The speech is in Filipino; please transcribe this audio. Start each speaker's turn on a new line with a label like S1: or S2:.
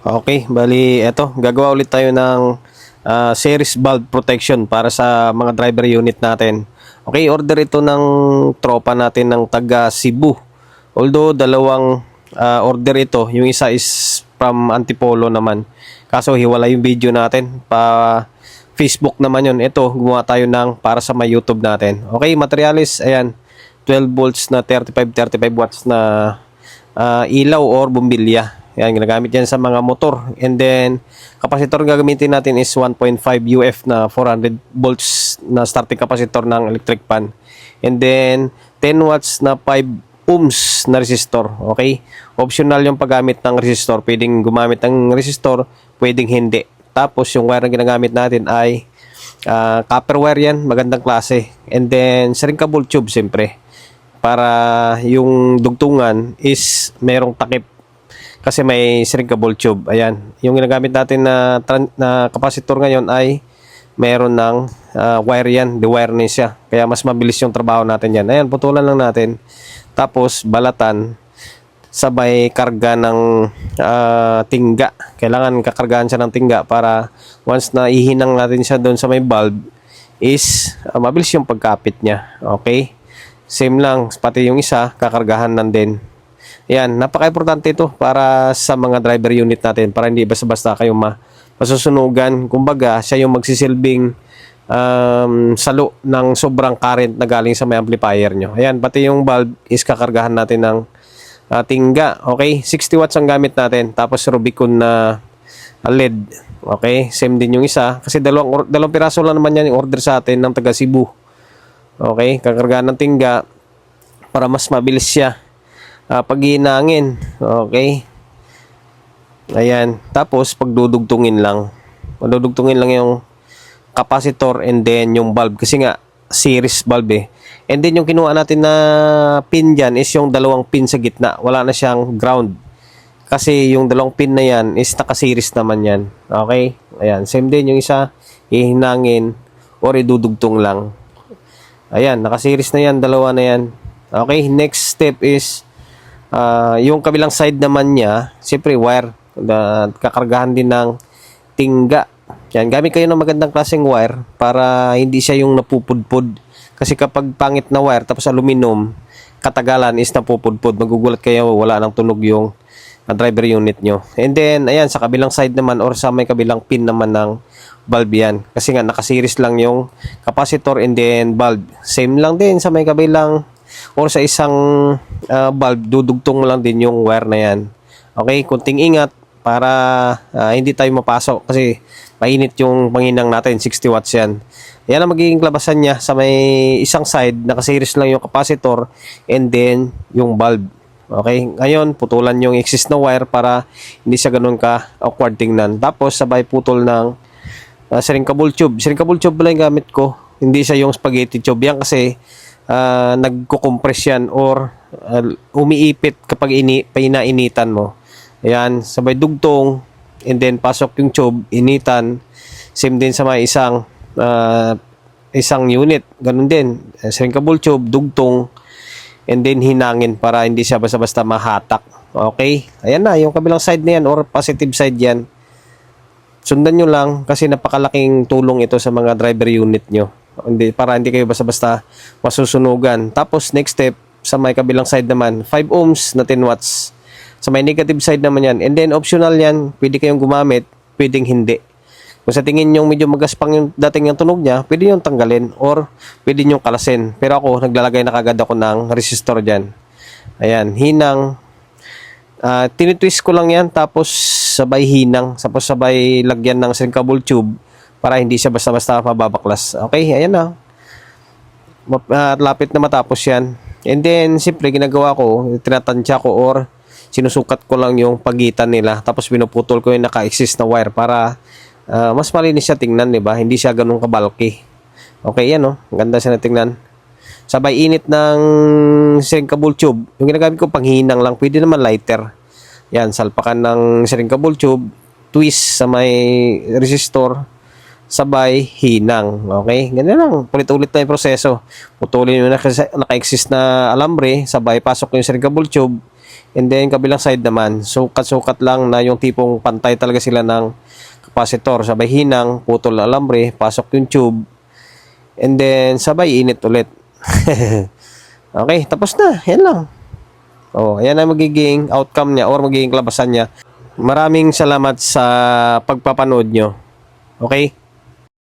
S1: Okay, bali eto, gagawa ulit tayo ng series valve protection para sa mga driver unit natin. Okay, order ito ng tropa natin ng taga Cebu. Although dalawang order ito, yung isa is from Antipolo naman. Kaso hiwala yung video natin pa Facebook naman yun. Ito, gumawa tayo ng para sa may YouTube natin. Okay, materialis, ayan, 12 volts na 35 watts na ilaw or bumbilya. Yan, ginagamit yan sa mga motor. And then, kapasitor gagamitin natin is 1.5 UF na 400 volts na starting kapasitor ng electric fan. And then, 10 watts na 5 ohms na resistor. Okay? Optional yung paggamit ng resistor. Pwedeng gumamit ng resistor, pwedeng hindi. Tapos, yung wire na ginagamit natin ay copper wire yan, magandang klase. And then, shrinkable tube, siyempre. Para yung dugtungan is merong takip. Kasi may shrinkable tube. Ayan. Yung ginagamit natin na capacitor ngayon ay meron ng wire yan. De-wireless siya. Kaya mas mabilis yung trabaho natin yan. Ayan, putulan lang natin. Tapos, balatan. Sabay karga ng tingga. Kailangan kakargahan siya ng tingga para once na ihinang natin siya doon sa may bulb is mabilis yung pagkapit niya. Okay? Same lang. Pati yung isa, kakargahan nan din. Yan, napaka-importante ito para sa mga driver unit natin para hindi basta-basta kayong masusunugan. Kumbaga, siya yung magsisilbing salo ng sobrang current na galing sa may amplifier nyo. Ayan, pati yung bulb is kakargahan natin ng tingga. Okay, 60 watts ang gamit natin. Tapos Rubicon na LED. Okay, same din yung isa. Kasi dalawang piraso lang naman yan yung order sa atin ng taga Cebu. Okay, kakargahan ng tingga para mas mabilis siya. Paghinangin. Okay. Ayan. Tapos, pagdudugtungin lang. Pagdudugtungin lang yung capacitor and then yung bulb. Kasi nga, series bulb eh. And then yung kinuha natin na pin dyan is yung dalawang pin sa gitna. Wala na siyang ground. Kasi yung dalawang pin na yan is naka-series naman yan. Okay. Ayan. Same din yung isa. Ihinangin or idudugtong lang. Ayan. Naka-series na yan. Dalawa na yan. Okay. Next step is yung kabilang side naman niya, siyempre wire, kakargahan din ng tingga. Yan, gamit kayo ng magandang klaseng wire para hindi siya yung napupudpud. Kasi kapag pangit na wire tapos aluminum, katagalan is napupudpud. Magugulat kayo, wala nang tunog yung driver unit nyo. And then, ayan, sa kabilang side naman or sa may kabilang pin naman ng bulb yan. Kasi nga, nakasiris lang yung capacitor and then bulb. Same lang din sa may kabilang or sa isang bulb, dudugtong mo lang din yung wire na yan. Okay, kunting ingat para hindi tayo mapasok kasi mainit yung panginang natin, 60 watts yan. Yan ang magiging labasan niya sa may isang side, nakasiris lang yung capacitor and then yung bulb. Okay, ngayon putulan yung excess na wire para hindi siya ganun ka awkward tingnan. Tapos sabay putol ng shrinkable tube. Shrinkable tube lang yung gamit ko, hindi siya yung spaghetti tube yan kasi nagko-compress yan or umiipit kapag painainitan mo. Ayan, sabay dugtong and then pasok yung tube, initan. Same din sa may isang unit, ganun din. Shrinkable tube, dugtong and then hinangin para hindi siya basta-basta mahatak. Okay? Ayan na, yung kabilang side na yan or positive side yan. Sundan nyo lang kasi napakalaking tulong ito sa mga driver unit nyo. Para hindi kayo basta-basta masusunugan. Tapos next step, sa may kabilang side naman, 5 ohms na 10 watts. Sa may negative side naman yan. And then optional yan, pwede kayong gumamit, pwedeng hindi. Kung sa tingin nyo medyo magaspang yung dating yung tunog niya, pwede nyo tanggalin or pwede nyo kalasin. Pero ako, naglalagay na kagad ako ng resistor dyan. Ayan, hinang. Tinitwist ko lang yan, tapos sabay hinang, tapos sabay lagyan ng shrinkable tube para hindi siya basta-basta mababaklas. Okay, ayan na. Lapit na matapos yan. And then, siyempre, ginagawa ko, tinatansya ko or sinusukat ko lang yung pagitan nila. Tapos, pinuputol ko yung naka-exist na wire para mas malinis siya tingnan, diba? Hindi siya ganun kabalki. Okay, yan, no? Ganda siya na tingnan. Sabay init ng shrinkable tube. Yung ginagamit ko, panghinang lang. Pwede naman lighter. Yan, salpakan ng shrinkable tube. Twist sa may resistor. Sabay hinang. Okay? Ganyan lang. Ulit-ulit na yung proseso. Putulin yung naka-exist na alambre. Sabay pasok yung shrinkable tube. And then kabilang side naman, sukat-sukat lang na yung tipong pantay talaga sila ng capacitor. Sabay hinang, putol na alambre, pasok yung tube. And then sabay init ulit. Okay, tapos na. Yan lang. Oh, ayan ang magiging outcome niya or magiging kalabasan niya. Maraming salamat sa pagpapanood nyo. Okay?